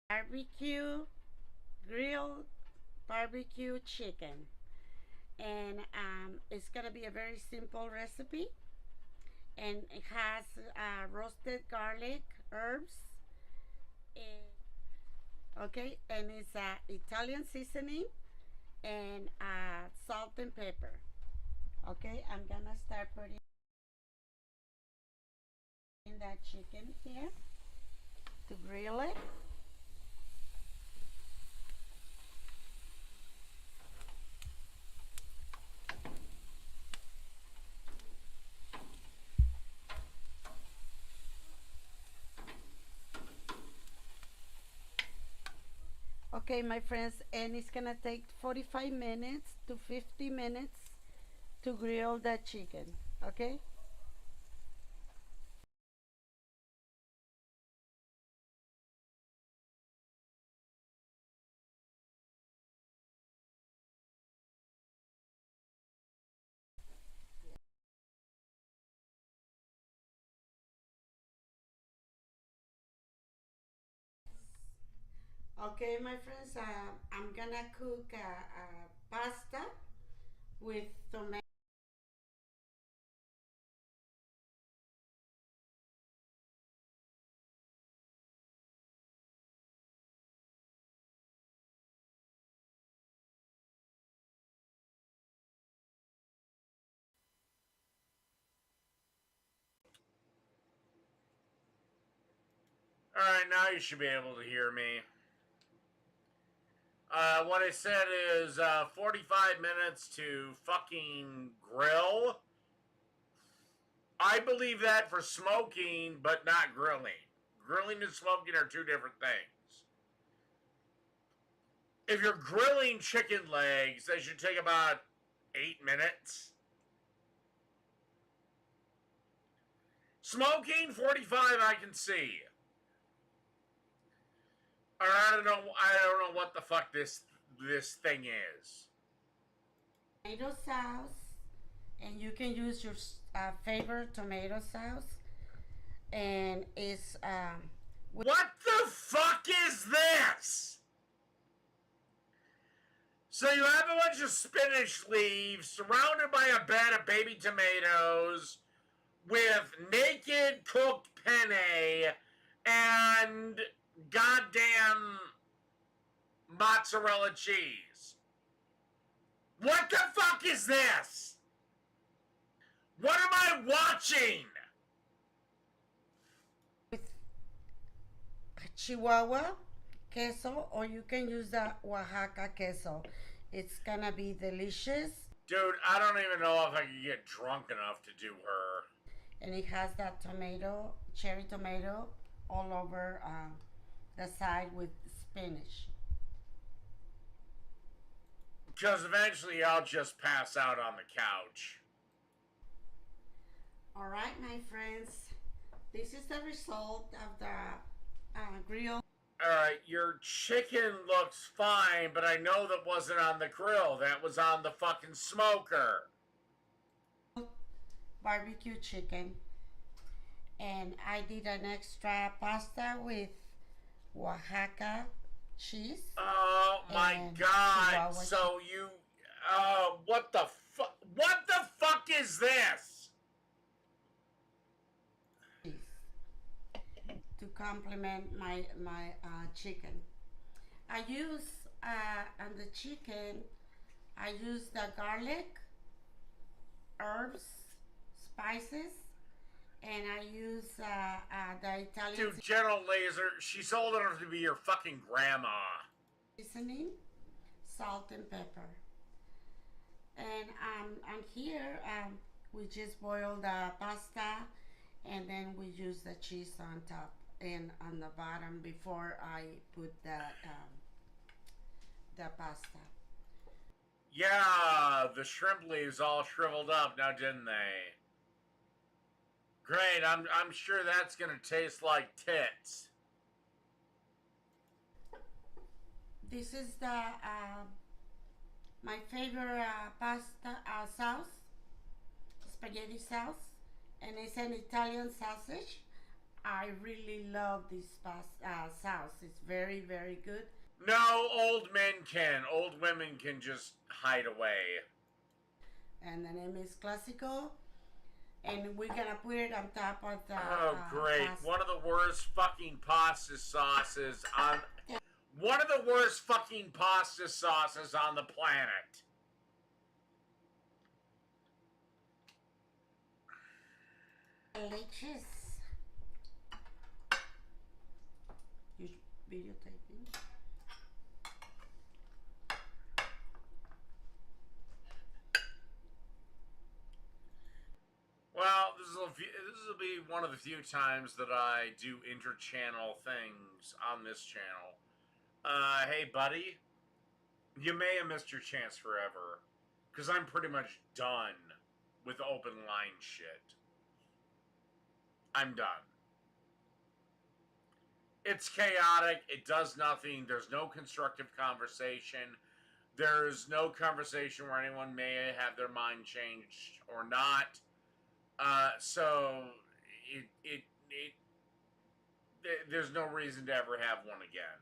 barbecue grilled barbecue chicken, and it's gonna be a very simple recipe, and it has roasted garlic, herbs, okay, and it's Italian seasoning and salt and pepper. Okay, I'm gonna start putting that chicken here to grill it. Okay, my friends, and it's gonna take 45 minutes to 50 minutes to grill that chicken. Okay. Okay, my friends, I'm gonna cook pasta with tomato. Alright, now you should be able to hear me. What I said is 45 minutes to fucking grill. I believe that for smoking, but not grilling. Grilling and smoking are two different things. If you're grilling chicken legs, that should take about 8 minutes. Smoking 45, I can see. Or I don't know. I don't know what the fuck this thing is. Tomato sauce, and you can use your favorite tomato sauce, and it's What the fuck is this? So you have a bunch of spinach leaves surrounded by a bed of baby tomatoes with naked cooked penne and goddamn mozzarella cheese. What the fuck is this? What am I watching? with Chihuahua queso, or you can use the Oaxaca queso. It's gonna be delicious. Dude, I don't even know if I can get drunk enough to do her. And it has that tomato, cherry tomato, all over the side with spinach. Because eventually I'll just pass out on the couch. All right, my friends, this is the result of the grill. Alright, your chicken looks fine, but I know that wasn't on the grill. That was on the fucking smoker. Barbecue chicken, and I did an extra pasta with Oaxaca cheese. Oh my and god. Chihuahua So you what the fuck is this? cheese to complement my chicken. I use on the chicken. I use the garlic, herbs, spices, and I use the Italian Dude, General Laser, she's old enough to be your fucking grandma. seasoning, salt and pepper. And here we just boil the pasta, and then we use the cheese on top and on the bottom before I put the pasta. Yeah, the shrimp leaves all shriveled up now, didn't they? Great, I'm sure that's gonna taste like tits. This is the my favorite pasta sauce, spaghetti sauce, and it's an Italian sausage. I really love this sauce. It's very, very good. No, old men can. Old women can just hide away. And the name is Classico. And we're gonna put it on top of the Oh, great. pasta. One of the worst fucking pasta sauces on... One of the worst fucking pasta sauces on the planet. Delicious. You videotaping? Well, this will be one of the few times that I do inter-channel things on this channel. Hey, buddy, you may have missed your chance forever, because I'm pretty much done with open line shit. I'm done. It's chaotic. It does nothing. There's no constructive conversation. There's no conversation where anyone may have their mind changed or not. So there's no reason to ever have one again.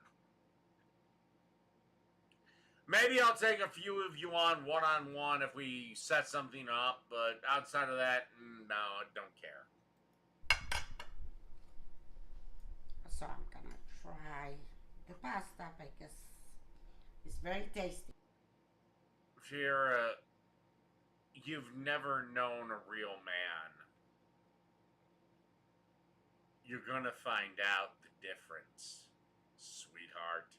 Maybe I'll take a few of you on one-on-one if we set something up, but outside of that, no, I don't care. So I'm gonna try the pasta because it's very tasty. Fiera, you've never known a real man. You're gonna find out the difference, sweetheart.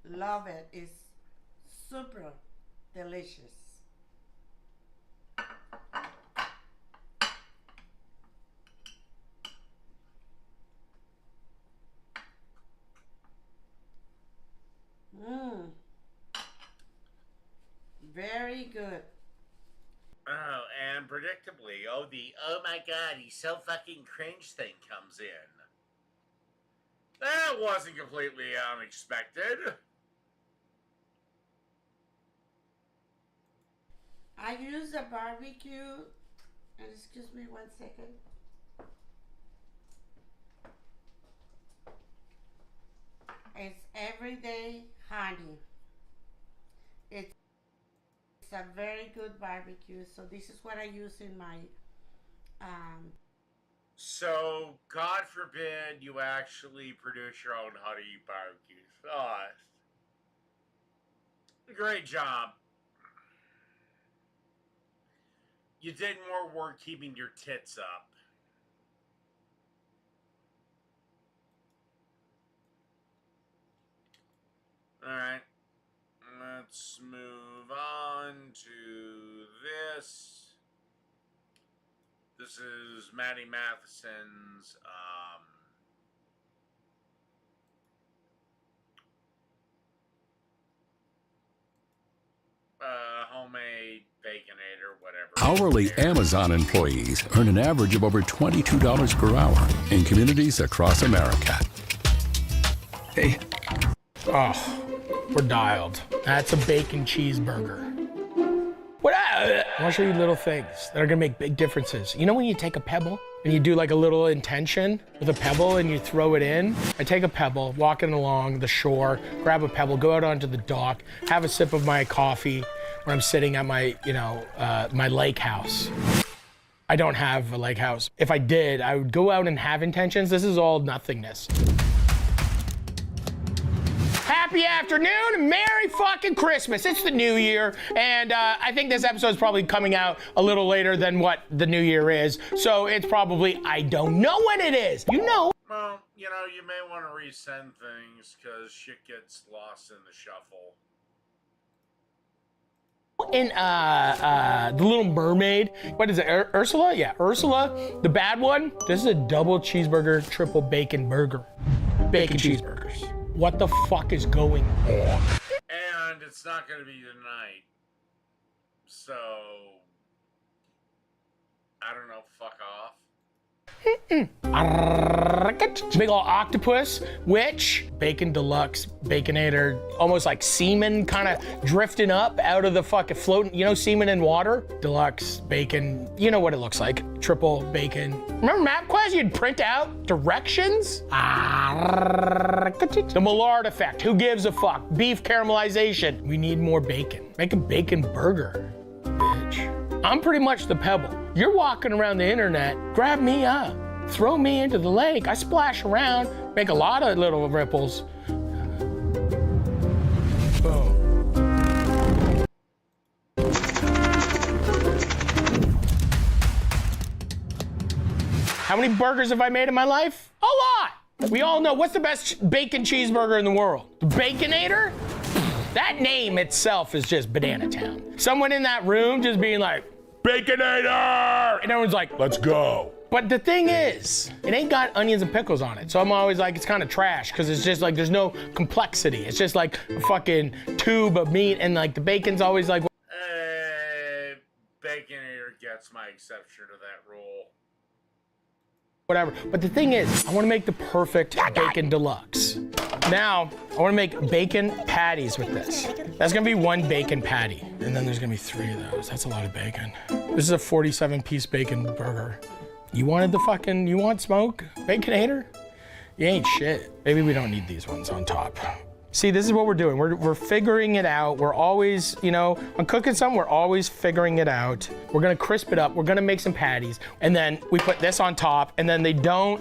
Love it. It's super delicious. Very good. Oh, and predictably, the oh my god, he's so fucking cringe thing comes in. That wasn't completely unexpected. I use a barbecue, and excuse me 1 second. It's everyday honey. It's a very good barbecue. So this is what I use in my So, God forbid you actually produce your own honey barbecues. Oh, great job. You did more work keeping your tits up. Alright. Let's move on to this. This is Maddie Matheson's homemade baconator, whatever. Hourly Amazon employees earn an average of over $22 per hour in communities across America. Hey. Oh, we're dialed. That's a bacon cheeseburger. What? I want to show you little things that are gonna make big differences. You know when you take a pebble and you do like a little intention with a pebble and you throw it in? I take a pebble, walking along the shore, grab a pebble, go out onto the dock, have a sip of my coffee when I'm sitting at my, my lake house. I don't have a lake house. If I did, I would go out and have intentions. This is all nothingness. Happy afternoon and Merry fucking Christmas. It's the new year, and I think this episode is probably coming out a little later than what the new year is, so it's probably, I don't know when it is. You know. Well, you may want to resend things because shit gets lost in the shuffle. In The Little Mermaid, what is it, Ursula? Yeah, Ursula, the bad one. This is a double cheeseburger, triple bacon burger. Bacon cheeseburgers. What the fuck is going on? And it's not going to be tonight. So, I don't know, fuck off. big old octopus, which bacon deluxe, baconator, almost like semen kind of drifting up out of the fucking floating, you know, semen in water? Deluxe, bacon, you know what it looks like. Triple bacon. Remember MapQuest? You'd print out directions? The Millard effect, who gives a fuck? Beef caramelization. We need more bacon. Make a bacon burger, bitch. I'm pretty much the Pebble. You're walking around the internet, grab me up, throw me into the lake, I splash around, make a lot of little ripples. Boom. How many burgers have I made in my life? A lot. We all know, what's the best bacon cheeseburger in the world? The Baconator? That name itself is just Banana Town. Someone in that room just being like, Baconator! And everyone's like, let's go. But the thing is, it ain't got onions and pickles on it. So I'm always like, it's kind of trash, because it's just like, there's no complexity. It's just like a fucking tube of meat, and like the bacon's always like, Baconator gets my exception to that rule. whatever. But the thing is, I want to make the perfect bacon deluxe. Now, I want to make bacon patties with this. That's gonna be one bacon patty, and then there's gonna be 3 of those. That's a lot of bacon. This is a 47-piece bacon burger. You wanted the fucking, you want smoke? Baconator? You ain't shit. Maybe we don't need these ones on top. See, this is what we're doing. We're figuring it out. We're always, you know, on cooking something, we're always figuring it out. We're gonna crisp it up. We're gonna make some patties. And then we put this on top, and then they don't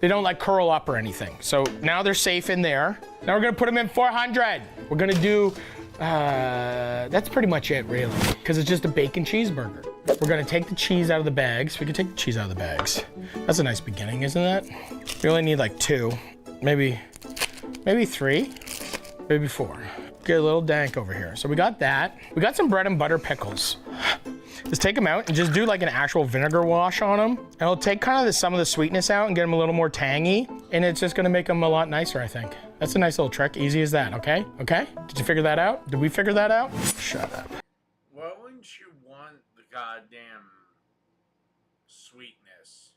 like curl up or anything. So now they're safe in there. Now we're gonna put them in 400. We're gonna do, that's pretty much it really, because it's just a bacon cheeseburger. We're gonna take the cheese out of the bags. We can take the cheese out of the bags. That's a nice beginning, isn't that? We only need like 2, maybe 3, maybe 4. Get a little dank over here. So we got that. We got some bread and butter pickles. Just take them out and just do like an actual vinegar wash on them. And it'll take kind of some of the sweetness out and get them a little more tangy. And it's just gonna make them a lot nicer, I think. That's a nice little trick, easy as that, okay? Okay? Did you figure that out? Did we figure that out? Shut up. Why wouldn't you want the goddamn sweetness,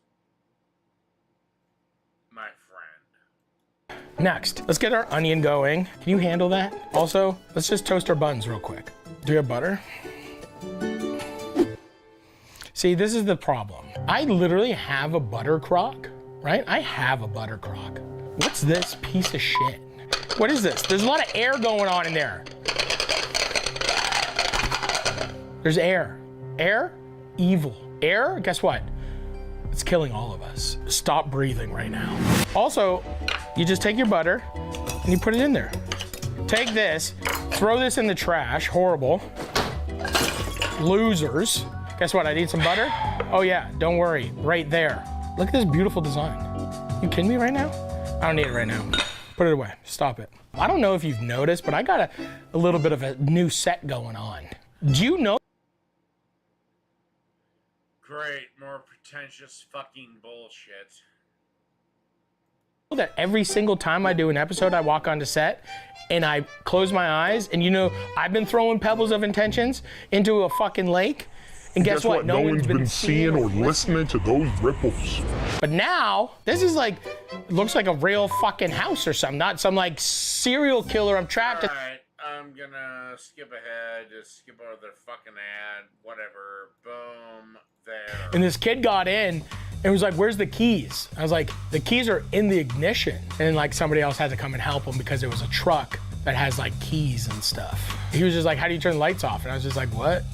my friend? Next, let's get our onion going. Can you handle that? Also, let's just toast our buns real quick. Do you have butter? See, this is the problem. I literally have a butter crock, right? I have a butter crock. What's this piece of shit? What is this? There's a lot of air going on in there. There's air. Air? Evil. Air? Guess what? It's killing all of us. Stop breathing right now. Also, you just take your butter and you put it in there. Take this, throw this in the trash. Horrible. Losers. Guess what? I need some butter. Oh yeah, don't worry. Right there. Look at this beautiful design. You kidding me right now? I don't need it right now. Put it away. Stop it. I don't know if you've noticed, but I got a little bit of a new set going on. Do you know? Great, more pretentious fucking bullshit. That every single time I do an episode, I walk onto set and I close my eyes, and you know, I've been throwing pebbles of intentions into a fucking lake. And guess what? No one's been seeing or listening to those ripples. But now, this is like, it looks like a real fucking house or something, not some like serial killer I'm trapped in. Alright, I'm gonna skip ahead, just skip over the fucking ad, whatever, boom, there. And this kid got in and was like, where's the keys? I was like, the keys are in the ignition. And like somebody else had to come and help him because it was a truck that has like keys and stuff. He was just like, how do you turn the lights off? And I was just like, what?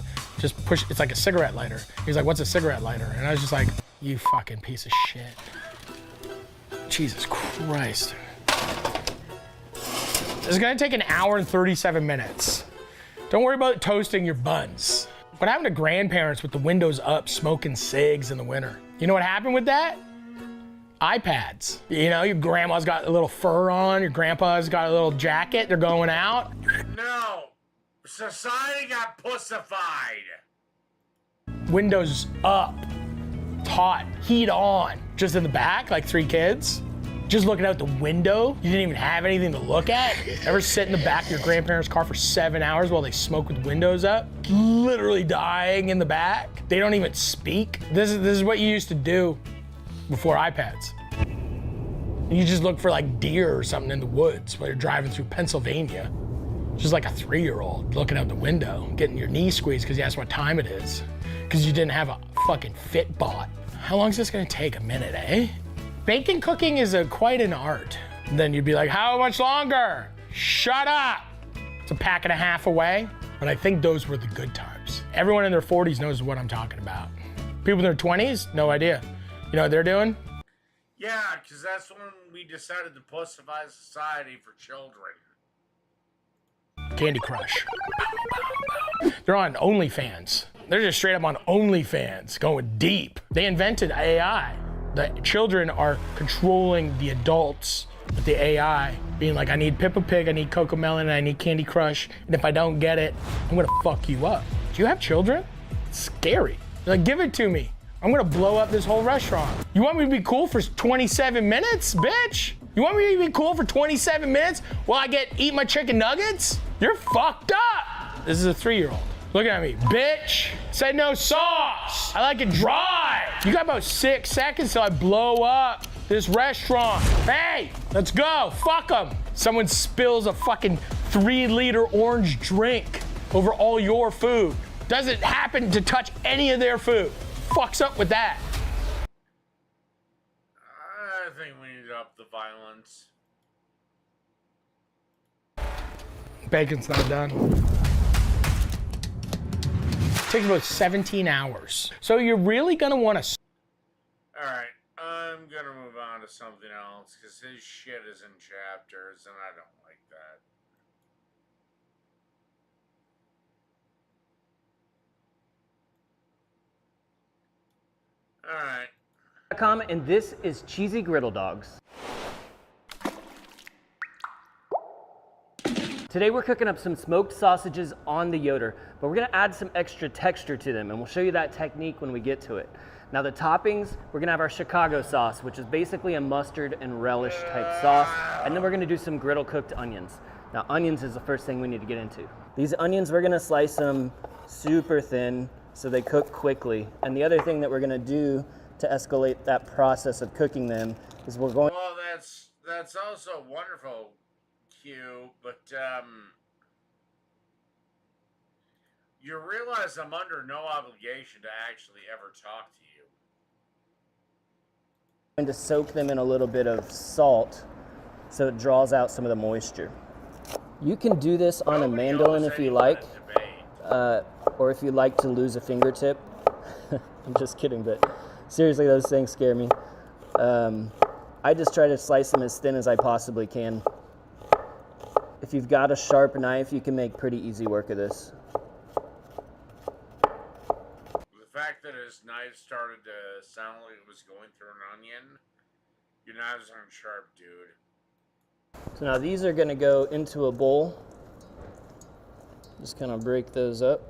Just push, it's like a cigarette lighter. He's like, what's a cigarette lighter? And I was just like, you fucking piece of shit. Jesus Christ. This is gonna take an hour and 37 minutes. Don't worry about toasting your buns. What happened to grandparents with the windows up smoking cigs in the winter? You know what happened with that? iPads. You know, your grandma's got a little fur on, your grandpa's got a little jacket, they're going out. No! Society got pussified. Windows up, it's hot, heat on. Just in the back, like 3 kids. Just looking out the window. You didn't even have anything to look at. Ever sit in the back of your grandparents' car for 7 hours while they smoke with windows up? Literally dying in the back. They don't even speak. This is what you used to do before iPads. And you just look for like deer or something in the woods while you're driving through Pennsylvania. Just like a 3-year-old looking out the window, getting your knee squeezed because you asked what time it is. Because you didn't have a fucking Fitbot. How long is this gonna take? A minute, eh? Bacon cooking is quite an art. Then you'd be like, how much longer? Shut up! It's a pack and a half away. But I think those were the good times. Everyone in their 40s knows what I'm talking about. People in their 20s, no idea. You know what they're doing? Yeah, because that's when we decided to pacify society for children. Candy Crush. They're on OnlyFans. They're just straight up on OnlyFans, going deep. They invented AI. The children are controlling the adults with the AI, being like, I need Peppa Pig, I need Cocomelon, and I need Candy Crush, and if I don't get it, I'm gonna fuck you up. Do you have children? It's scary. They're like, give it to me. I'm gonna blow up this whole restaurant. You want me to be cool for 27 minutes, bitch? You want me to be cool for 27 minutes while I eat my chicken nuggets? You're fucked up. This is a 3-year-old. Look at me, bitch. Said no sauce. I like it dry. You got about 6 seconds till I blow up this restaurant. Hey, let's go, fuck them. Someone spills a fucking 3-liter orange drink over all your food. Doesn't happen to touch any of their food. Fucks up with that. I think we need to up the violence. Bacon's not done. Takes about 17 hours. So you're really gonna wanna... Alright, I'm gonna move on to something else, because his shit is in chapters, and I don't like that. Alright. And this is Cheesy Griddle Dogs. Today we're cooking up some smoked sausages on the Yoder, but we're gonna add some extra texture to them, and we'll show you that technique when we get to it. Now the toppings, we're gonna have our Chicago sauce, which is basically a mustard and relish type sauce, and then we're gonna do some griddle cooked onions. Now onions is the first thing we need to get into. These onions, we're gonna slice them super thin so they cook quickly. And the other thing that we're gonna do to escalate that process of cooking them is we're going... Well, that's also wonderful, Q, but you realize I'm under no obligation to actually ever talk to you. I'm going to soak them in a little bit of salt so it draws out some of the moisture. You can do this on a mandolin if you like, or if you like to lose a fingertip. I'm just kidding, but seriously, those things scare me. I just try to slice them as thin as I possibly can. If you've got a sharp knife, you can make pretty easy work of this. The fact that his knife started to sound like it was going through an onion, your knives aren't sharp, dude. So now these are gonna go into a bowl. Just kind of break those up.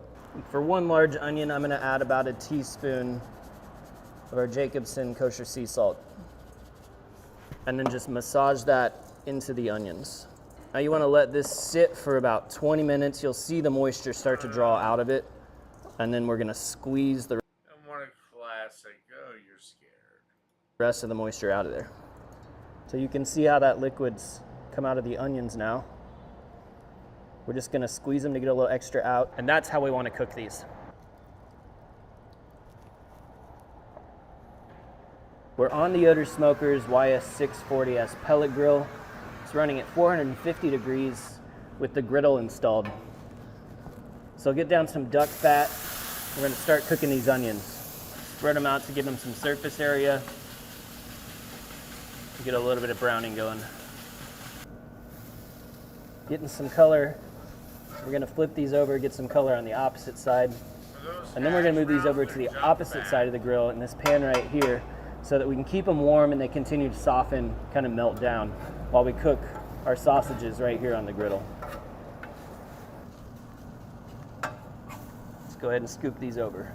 For 1 large onion, I'm gonna add about a teaspoon of our Jacobsen kosher sea salt. And then just massage that into the onions. Now you wanna let this sit for about 20 minutes. You'll see the moisture start to draw out of it. And then we're gonna squeeze the And what a classic, oh, you're scared. rest of the moisture out of there. So you can see how that liquid's come out of the onions now. We're just gonna squeeze them to get a little extra out, and that's how we wanna cook these. We're on the Yoder Smokers YS640S pellet grill. It's running at 450 degrees with the griddle installed. So get down some duck fat. We're gonna start cooking these onions. Spread them out to give them some surface area. Get a little bit of browning going. Getting some color. We're gonna flip these over, get some color on the opposite side. And then we're gonna move these over to the opposite side of the grill in this pan right here so that we can keep them warm and they continue to soften, kind of melt down while we cook our sausages right here on the griddle. Let's go ahead and scoop these over.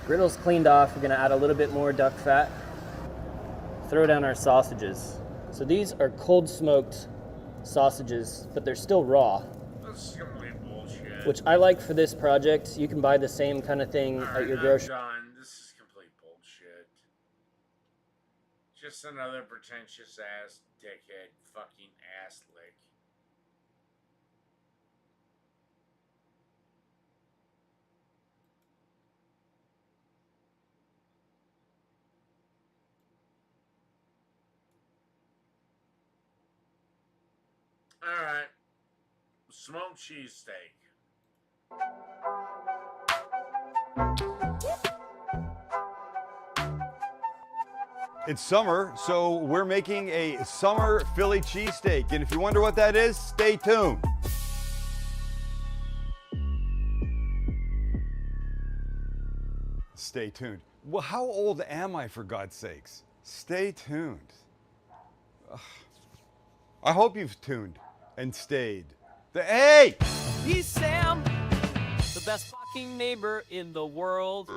Griddle's cleaned off. We're gonna add a little bit more duck fat. Throw down our sausages. So these are cold smoked sausages, but they're still raw. This is complete bullshit. Which I like for this project. You can buy the same kind of thing at your grocery. Done. This is complete bullshit. Just another pretentious ass dickhead fucking ass lick. Alright. Smoked cheesesteak. It's summer, so we're making a summer Philly cheesesteak. And if you wonder what that is, stay tuned. Stay tuned. Well, how old am I, for God's sakes? Stay tuned. Ugh. I hope you've tuned and stayed. Hey! He's Sam, the best fucking neighbor in the world.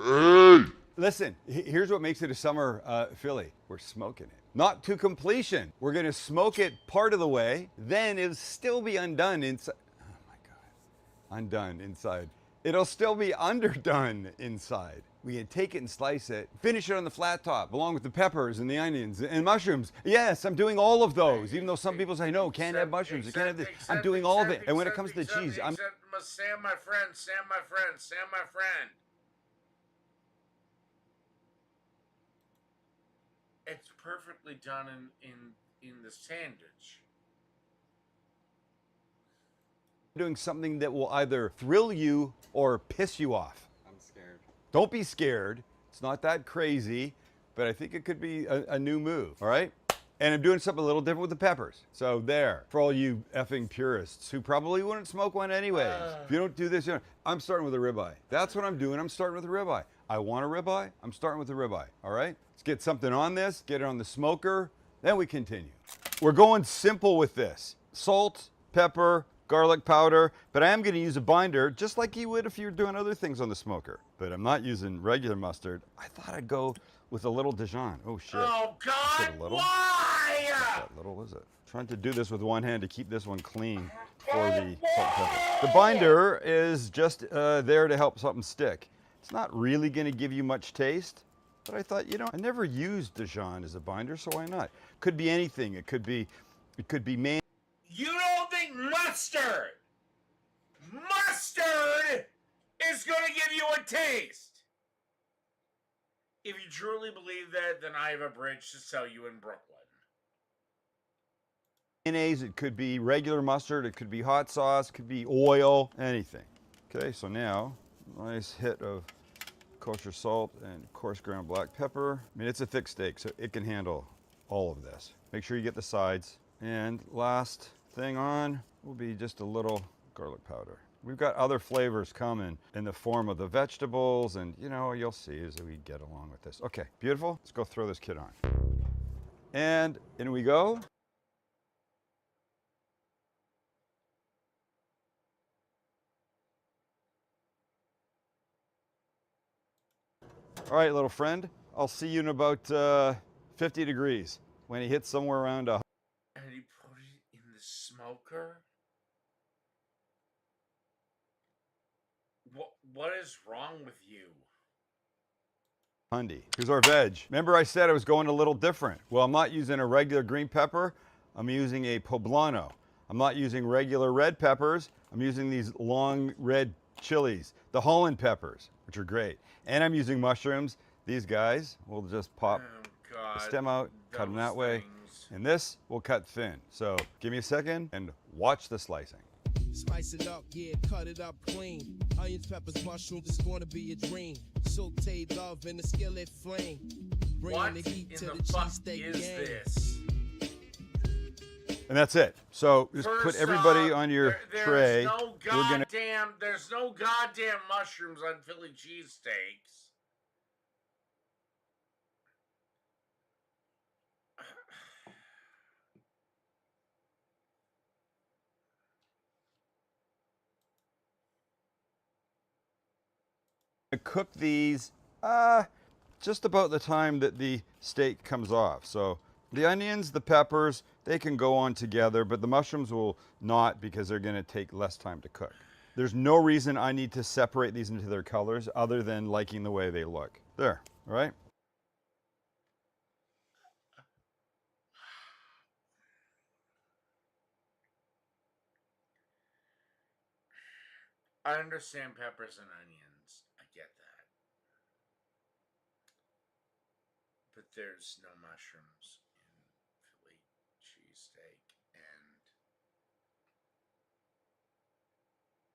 Listen, here's what makes it a summer Philly. We're smoking it. Not to completion. We're gonna smoke it part of the way, then it'll still be undone inside. Oh my God. Undone inside. It'll still be underdone inside. We can take it and slice it, finish it on the flat top, along with the peppers and the onions and mushrooms. Yes, I'm doing all of those, even though some people say, no, can't have mushrooms, you can't have this. I'm doing all of it. And when it comes to the cheese, I'm... Sam, my friend, Sam, my friend, Sam, my friend. It's perfectly done in the sandwich. doing something that will either thrill you or piss you off. I'm scared. Don't be scared. It's not that crazy, but I think it could be a new move, all right? And I'm doing something a little different with the peppers. So there, for all you effing purists who probably wouldn't smoke one anyways. If you don't do this, I'm starting with a ribeye. That's what I'm doing. I'm starting with a ribeye. I want a ribeye. I'm starting with a ribeye, all right? Let's get something on this, get it on the smoker, then we continue. We're going simple with this. Salt, pepper, garlic powder, but I am gonna use a binder just like you would if you were doing other things on the smoker. But I'm not using regular mustard. I thought I'd go with a little Dijon. Oh shit. Oh God, why? Not that little, is it? Trying to do this with one hand to keep this one clean for the salt and pepper. The binder is just there to help something stick. It's not really gonna give you much taste, but I thought, I never used Dijon as a binder, so why not? Could be anything. It could be man. You don't think mustard is gonna give you a taste? If you truly believe that, then I have a bridge to sell you in Brooklyn. Mayonnaise, it could be regular mustard, it could be hot sauce, it could be oil, anything. Okay, so now, nice hit of kosher salt and coarse ground black pepper. I mean, it's a thick steak, so it can handle all of this. Make sure you get the sides. And last thing on will be just a little garlic powder. We've got other flavors coming in the form of the vegetables, and you'll see as we get along with this. Okay, beautiful. Let's go throw this kid on. And in we go. All right, little friend, I'll see you in about 50 degrees when he hits somewhere around And he put it in the smoker? What is wrong with you? Hundy. Here's our veg. Remember I said I was going a little different. Well, I'm not using a regular green pepper. I'm using a poblano. I'm not using regular red peppers. I'm using these long red chilies, the Holland peppers, which are great. And I'm using mushrooms. These guys will just pop the stem out, cut them that way. And this will cut thin. So give me a second and watch the slicing. Spice it up, yeah, cut it up clean. Onions, peppers, mushrooms, it's gonna be a dream. Sauteed love in the skillet flame. What the heat in to the the fuck cheesesteak is game. this? And that's it. So just First put everybody off, on your tray. There's no goddamn mushrooms on Philly cheesesteaks. Cook these just about the time that the steak comes off. So the onions, the peppers, they can go on together, but the mushrooms will not because they're going to take less time to cook. There's no reason I need to separate these into their colors other than liking the way they look. There, all right? I understand peppers and onions. I get that. But there's no mushrooms in Philly cheesesteak. And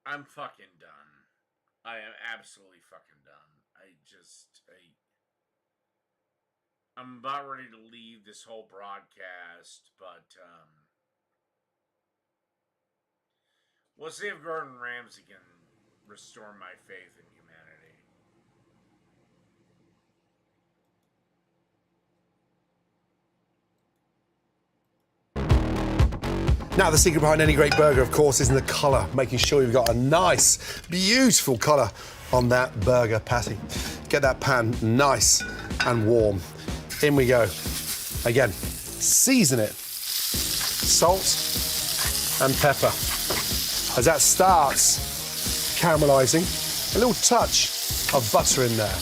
I'm fucking done. I am absolutely fucking done. I'm about ready to leave this whole broadcast, but we'll see if Gordon Ramsay can restore my faith in humanity. Now, the secret behind any great burger, of course, is in the colour, making sure you've got a nice, beautiful colour on that burger patty. Get that pan nice and warm. In we go. Again, season it. Salt and pepper. As that starts caramelising, a little touch of butter in there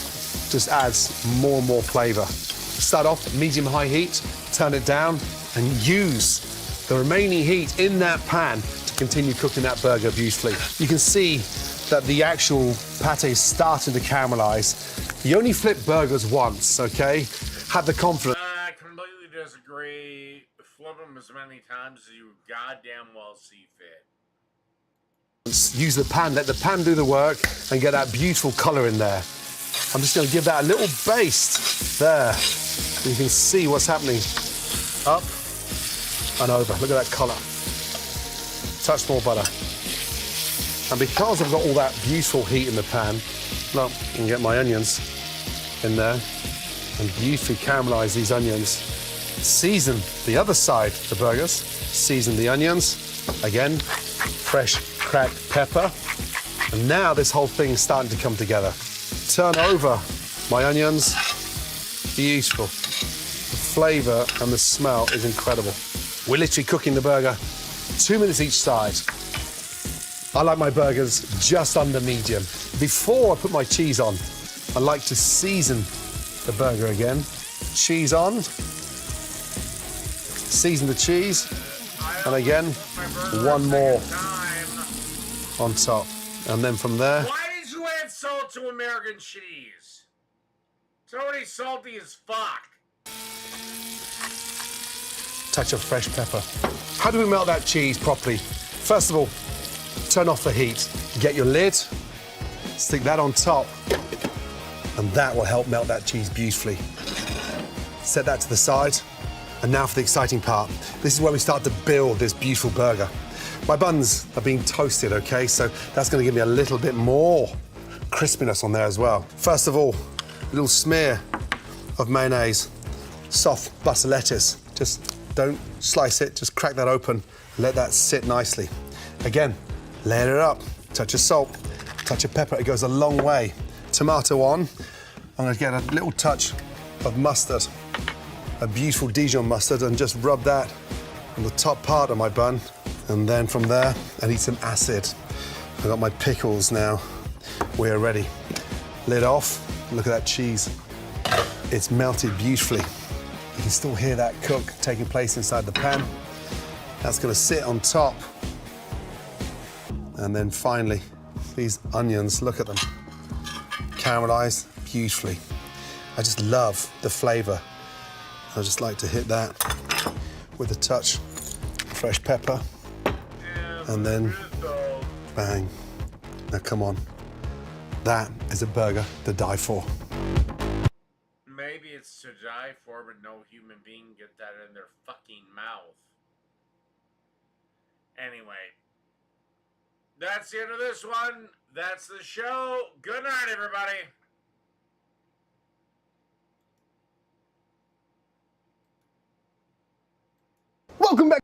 just adds more and more flavour. Start off medium-high heat, turn it down, and use the remaining heat in that pan to continue cooking that burger beautifully. You can see that the actual pate is starting to caramelise. You only flip burgers once, okay? Have the confidence. I completely disagree. Flip them as many times as you goddamn well see fit. Use the pan, let the pan do the work, and get that beautiful colour in there. I'm just going to give that a little baste there. You can see what's happening. Up and over. Look at that colour. Touch more butter. And because I've got all that beautiful heat in the pan, look, I can get my onions in there and beautifully caramelise these onions. Season the other side, the burgers. Season the onions. Again, fresh cracked pepper. And now this whole thing is starting to come together. Turn over my onions. Beautiful. The flavour and the smell is incredible. We're literally cooking the burger 2 minutes each side. I like my burgers just under medium. Before I put my cheese on, I like to season the burger again. Cheese on. Season the cheese. And again, one more on top. And then from there... Why did you add salt to American cheese? It's already salty as fuck. Touch of fresh pepper. How do we melt that cheese properly? First of all, turn off the heat. Get your lid, stick that on top, and that will help melt that cheese beautifully. Set that to the side. And now for the exciting part. This is where we start to build this beautiful burger. My buns are being toasted, okay? So that's gonna give me a little bit more crispiness on there as well. First of all, a little smear of mayonnaise, soft butter lettuce. Just don't slice it, just crack that open, let that sit nicely. Again, layer it up, touch of salt, touch of pepper, it goes a long way. Tomato on, I'm gonna get a little touch of mustard, a beautiful Dijon mustard, and just rub that on the top part of my bun. And then from there, I need some acid. I've got my pickles now. We're ready. Lid off, look at that cheese. It's melted beautifully. You can still hear that cook taking place inside the pan. That's gonna sit on top. And then finally, these onions, look at them. Caramelized beautifully. I just love the flavor. I just like to hit that with a touch of fresh pepper. And then, bang. Now come on. That is a burger to die for. Maybe it's to die for, but no human being can get that in their fucking mouth. Anyway, that's the end of this one. That's the show. Good night, everybody. Welcome back.